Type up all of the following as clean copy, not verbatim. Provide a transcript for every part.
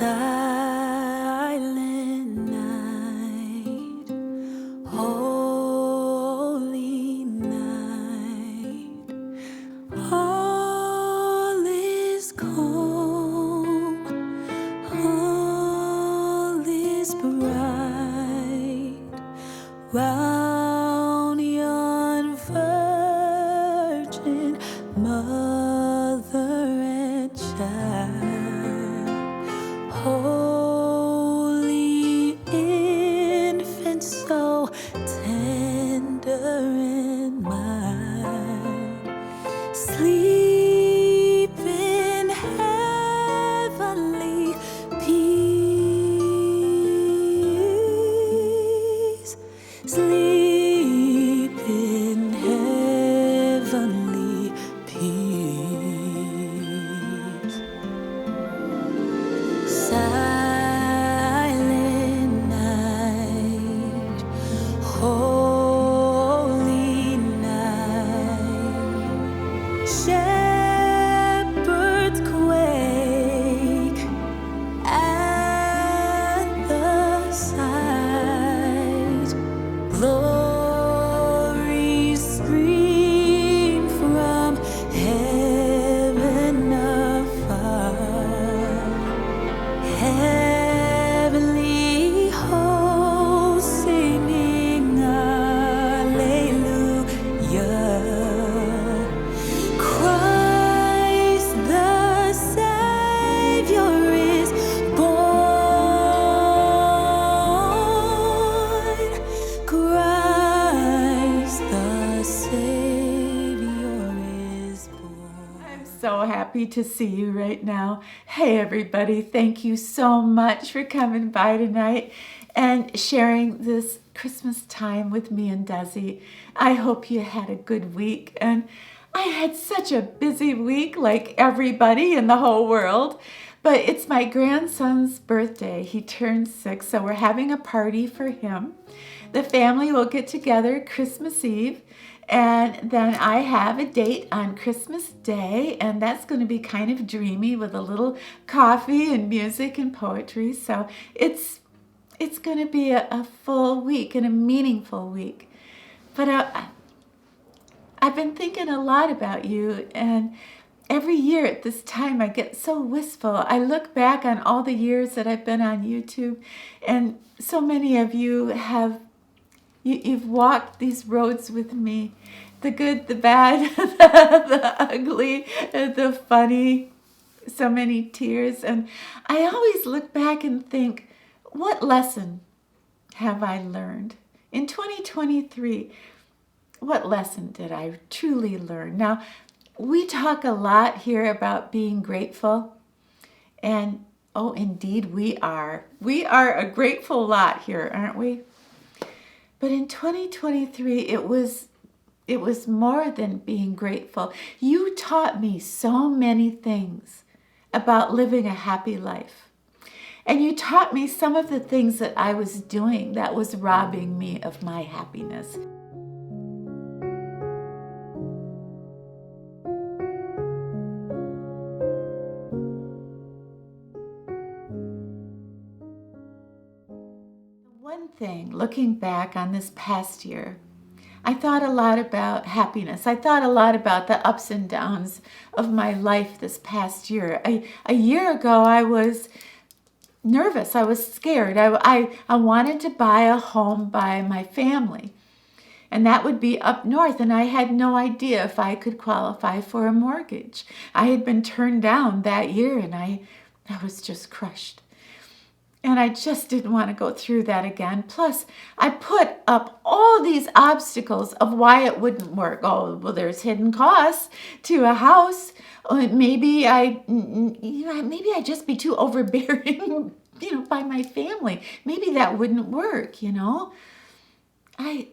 Silent night, holy night, all is calm, all is bright, round yon virgin mother and child. Holy infant, so tender and mild, sleep in heavenly peace. Sleep in heavenly peace. Silent night, holy night, shepherds quake at the sight, glories stream from heaven afar. Heavenly hosts singing Alleluia. Christ the Savior is born. Christ the Savior is born. I'm so happy to see you right now. Hey everybody, thank you so much for coming by tonight and sharing this Christmas time with me and Desi. I hope you had a good week, and I had such a busy week like everybody in the whole world. But it's my grandson's birthday. He turned 6, so we're having a party for him. The family will get together Christmas Eve, and then I have a date on Christmas Day, and that's going to be kind of dreamy with a little coffee and music and poetry. So it's going to be a full week and a meaningful week. But I've been thinking a lot about you, and every year at this time I get so wistful. I look back on all the years that I've been on YouTube, and so many of you have You've walked these roads with me, the good, the bad, the ugly, the funny, so many tears. And I always look back and think, what lesson have I learned? In 2023, what lesson did I truly learn? Now, we talk a lot here about being grateful, and oh, indeed we are. We are a grateful lot here, aren't we? But in 2023, it was more than being grateful. You taught me so many things about living a happy life. And you taught me some of the things that I was doing that was robbing me of my happiness. One thing, looking back on this past year, I thought a lot about happiness. I thought a lot about the ups and downs of my life this past year. A year ago, I was nervous. I was scared. I wanted to buy a home by my family, and that would be up north, and I had no idea if I could qualify for a mortgage. I had been turned down that year, and I was just crushed. And I just didn't want to go through that again. Plus, I put up all these obstacles of why it wouldn't work. Oh, well, there's hidden costs to a house. Maybe I just be too overbearing, by my family. Maybe that wouldn't work, I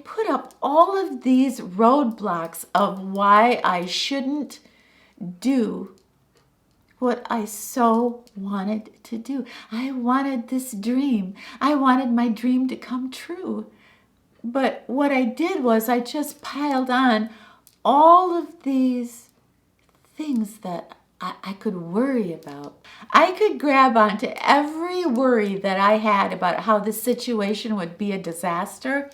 put up all of these roadblocks of why I shouldn't do what I so wanted to do. I wanted this dream. I wanted my dream to come true. But what I did was I just piled on all of these things that I could worry about. I could grab onto every worry that I had about how the situation would be a disaster.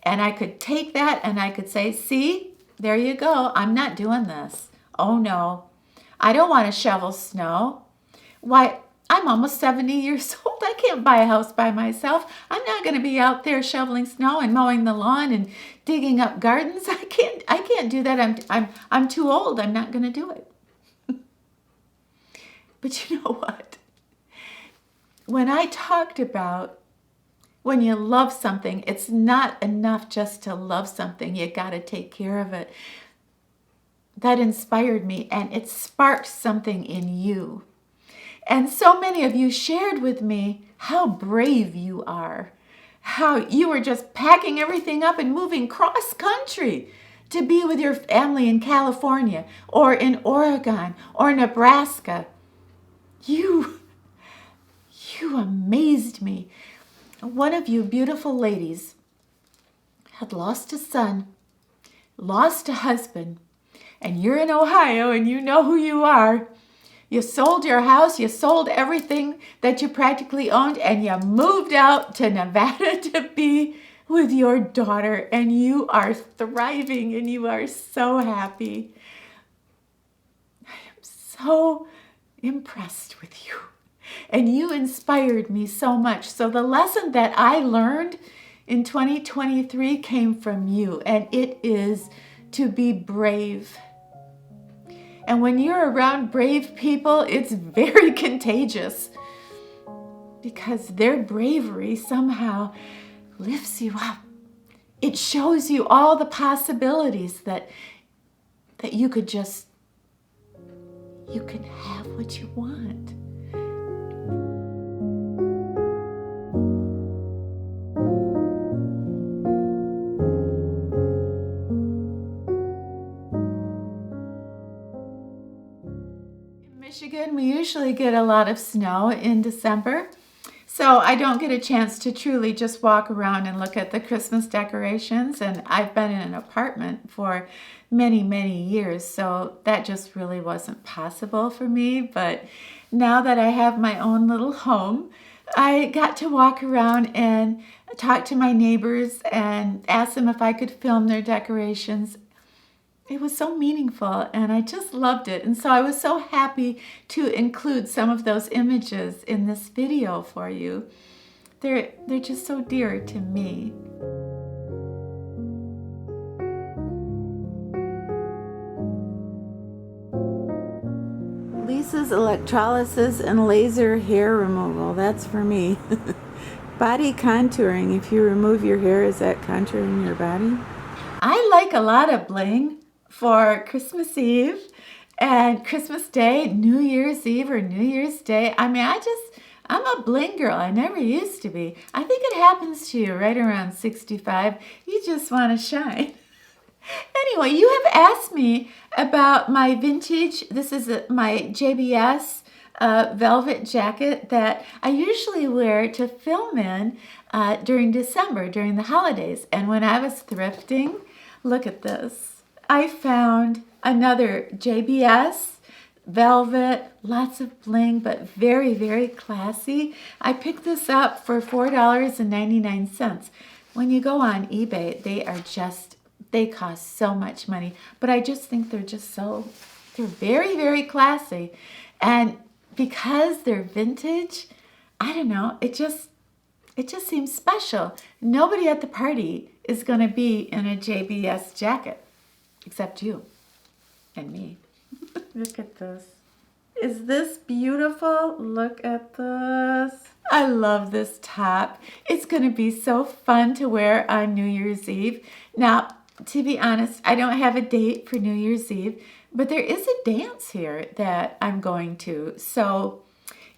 And I could take that and I could say, see, there you go. I'm not doing this. Oh no, I don't want to shovel snow. Why, I'm almost 70 years old. I can't buy a house by myself. I'm not going to be out there shoveling snow and mowing the lawn and digging up gardens. I can't do that. I'm too old. I'm not going to do it. But you know what? When I talked about when you love something, it's not enough just to love something. You got to take care of it. That inspired me, and it sparked something in you. And so many of you shared with me how brave you are, how you were just packing everything up and moving cross country to be with your family in California or in Oregon or Nebraska. You amazed me. One of you beautiful ladies had lost a son, lost a husband, and you're in Ohio and you know who you are. You sold your house, you sold everything that you practically owned, and you moved out to Nevada to be with your daughter, and you are thriving and you are so happy. I am so impressed with you. And you inspired me so much. So the lesson that I learned in 2023 came from you, and it is to be brave. And when you're around brave people, it's very contagious because their bravery somehow lifts you up. It shows you all the possibilities that you could have what you want. Michigan, we usually get a lot of snow in December, so I don't get a chance to truly just walk around and look at the Christmas decorations, and I've been in an apartment for many, many years, so that just really wasn't possible for me. But now that I have my own little home, I got to walk around and talk to my neighbors and ask them if I could film their decorations. It was so meaningful, and I just loved it. And so I was so happy to include some of those images in this video for you. They're just so dear to me. Lisa's electrolysis and laser hair removal. That's for me. Body contouring. If you remove your hair, is that contouring your body? I like a lot of bling for Christmas Eve and Christmas Day, New Year's Eve or New Year's Day. I mean, I'm a bling girl. I never used to be. I think it happens to you right around 65. You just want to shine. Anyway, you have asked me about my vintage. This is my J.B.S. Velvet jacket that I usually wear to film in during December, during the holidays. And when I was thrifting, look at this. I found another J.B.S. velvet, lots of bling, but very, very classy. I picked this up for $4.99. When you go on eBay, they cost so much money, but I just think they're very, very classy. And because they're vintage, I don't know, it just seems special. Nobody at the party is going to be in a J.B.S. jacket, except you and me. Look at this. Is this beautiful? Look at this. I love this top. It's going to be so fun to wear on New Year's Eve. Now, to be honest, I don't have a date for New Year's Eve, but there is a dance here that I'm going to. So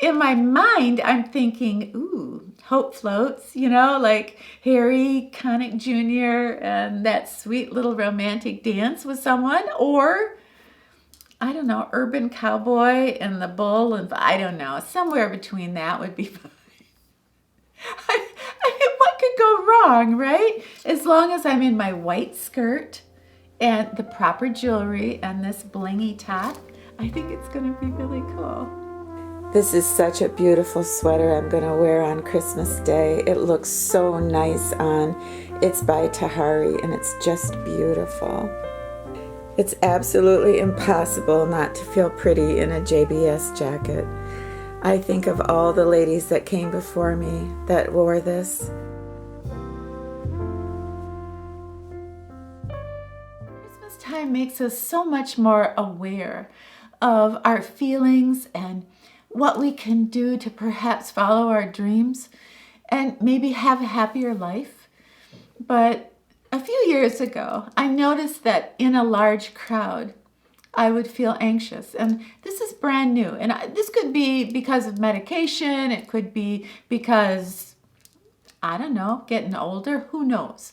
in my mind, I'm thinking, ooh, Hope Floats, like Harry Connick Jr. and that sweet little romantic dance with someone, or I don't know, Urban Cowboy and the Bull, and I don't know, somewhere between that would be fine. I mean, what could go wrong, right? As long as I'm in my white skirt and the proper jewelry and this blingy top, I think it's going to be really cool. This is such a beautiful sweater I'm going to wear on Christmas Day. It looks so nice on. It's by Tahari and it's just beautiful. It's absolutely impossible not to feel pretty in a J.B.S. jacket. I think of all the ladies that came before me that wore this. Christmas time makes us so much more aware of our feelings and what we can do to perhaps follow our dreams and maybe have a happier life. But a few years ago, I noticed that in a large crowd, I would feel anxious. And this is brand new. And this could be because of medication. It could be because, I don't know, getting older. Who knows?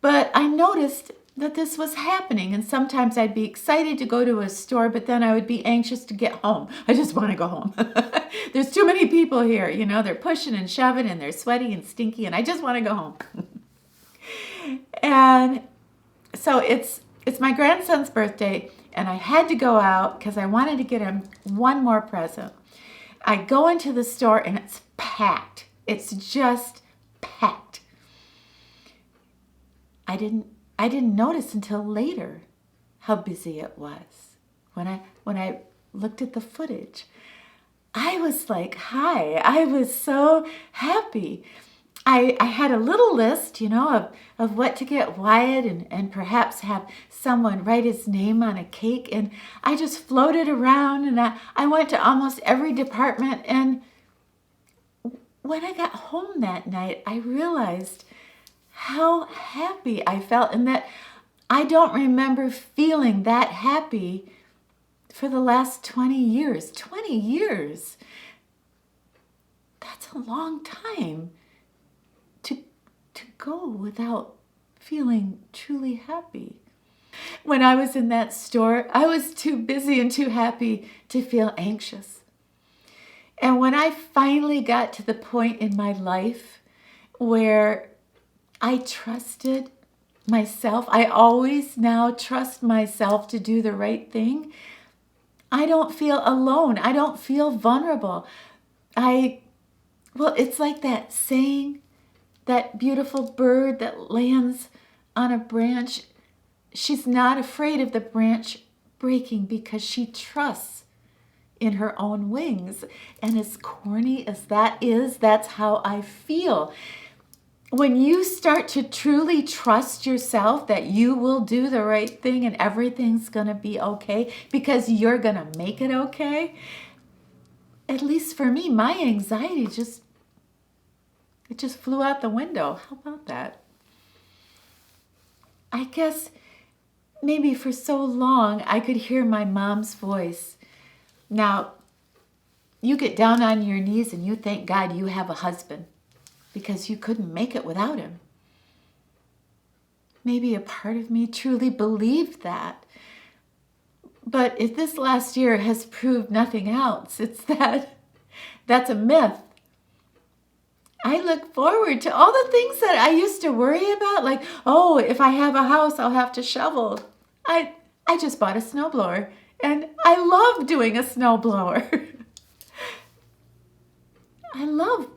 But I noticed that this was happening. And sometimes I'd be excited to go to a store, but then I would be anxious to get home. I just want to go home. There's too many people here. You know, they're pushing and shoving and they're sweaty and stinky and I just want to go home. And so it's my grandson's birthday and I had to go out because I wanted to get him one more present. I go into the store and it's packed. It's just packed. I didn't notice until later how busy it was. When I looked at the footage, I was like, hi, I was so happy. I had a little list, you know, of what to get Wyatt and perhaps have someone write his name on a cake. And I just floated around and I went to almost every department. And when I got home that night, I realized how happy I felt and that I don't remember feeling that happy for the last 20 years. 20 years. That's a long time to go without feeling truly happy. When I was in that store, I was too busy and too happy to feel anxious. And when I finally got to the point in my life where I trusted myself, I always now trust myself to do the right thing, I don't feel alone. I don't feel vulnerable. It's like that saying, that beautiful bird that lands on a branch, she's not afraid of the branch breaking because she trusts in her own wings. And as corny as that is, that's how I feel. When you start to truly trust yourself that you will do the right thing and everything's going to be okay because you're going to make it okay, at least for me, my anxiety just flew out the window. How about that? I guess maybe for so long I could hear my mom's voice. Now, you get down on your knees and you thank God you have a husband because you couldn't make it without him. Maybe a part of me truly believed that. But if this last year has proved nothing else, it's that's a myth. I look forward to all the things that I used to worry about, like, oh, if I have a house, I'll have to shovel. I just bought a snowblower, and I love doing a snowblower. I love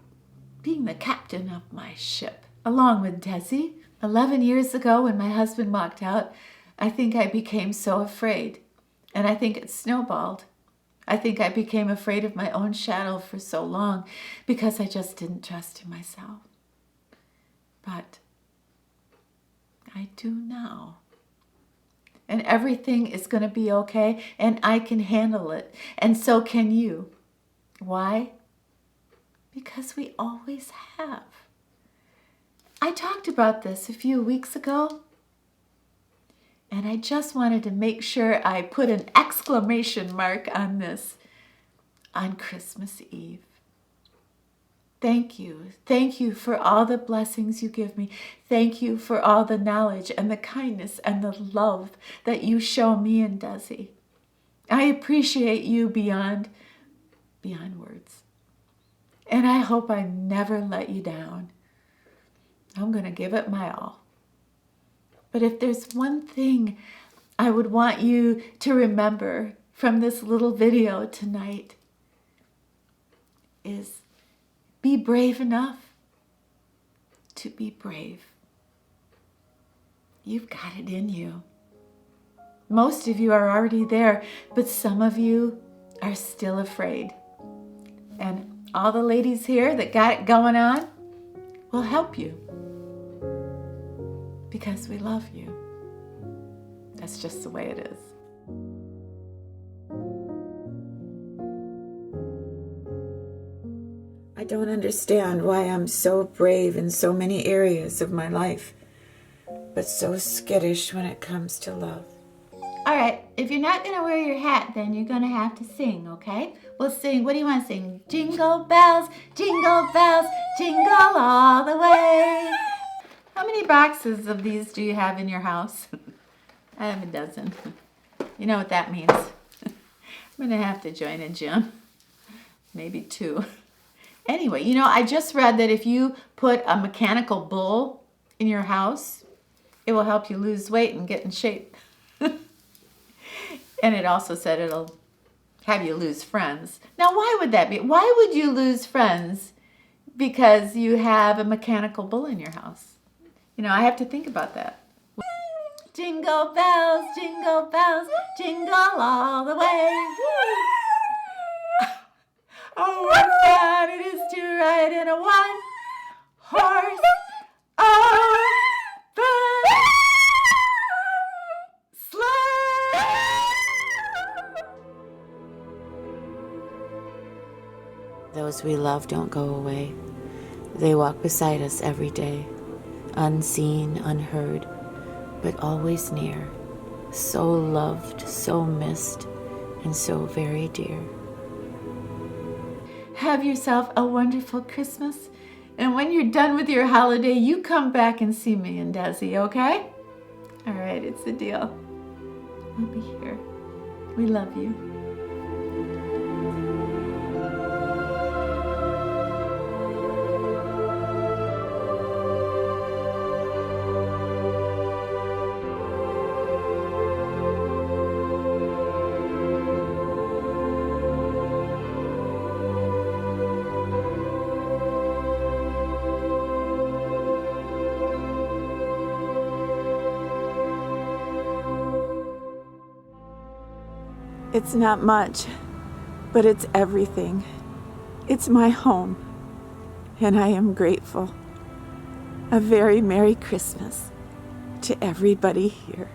being the captain of my ship, along with Desi. 11 years ago, when my husband walked out, I think I became so afraid, and I think it snowballed. I think I became afraid of my own shadow for so long because I just didn't trust in myself. But I do now. And everything is going to be okay, and I can handle it, and so can you. Why? Because we always have. I talked about this a few weeks ago, and I just wanted to make sure I put an exclamation mark on this on Christmas Eve. Thank you. Thank you for all the blessings you give me. Thank you for all the knowledge and the kindness and the love that you show me and Desi. I appreciate you beyond words. And I hope I never let you down. I'm going to give it my all. But if there's one thing I would want you to remember from this little video tonight is be brave enough to be brave. You've got it in you. Most of you are already there, but some of you are still afraid. And all the ladies here that got it going on will help you because we love you. That's just the way it is. I don't understand why I'm so brave in so many areas of my life, but so skittish when it comes to love. All right, if you're not going to wear your hat, then you're going to have to sing, okay? We'll sing, what do you want to sing? Jingle bells, jingle all the way. How many boxes of these do you have in your house? I have a dozen. You know what that means. I'm going to have to join a gym. Maybe 2. Anyway, you know, I just read that if you put a mechanical bull in your house, it will help you lose weight and get in shape. And it also said it'll have you lose friends. Now, why would that be? Why would you lose friends because you have a mechanical bull in your house? You know, I have to think about that. Jingle bells, jingle all the way. Oh, what fun it is to ride in a one-horse open sleigh. Those we love don't go away. They walk beside us every day, unseen, unheard, but always near, so loved, so missed, and so very dear. Have yourself a wonderful Christmas. And when you're done with your holiday, you come back and see me and Desi, okay? All right, it's a deal. We'll be here. We love you. It's not much, but it's everything. It's my home, and I am grateful. A very Merry Christmas to everybody here.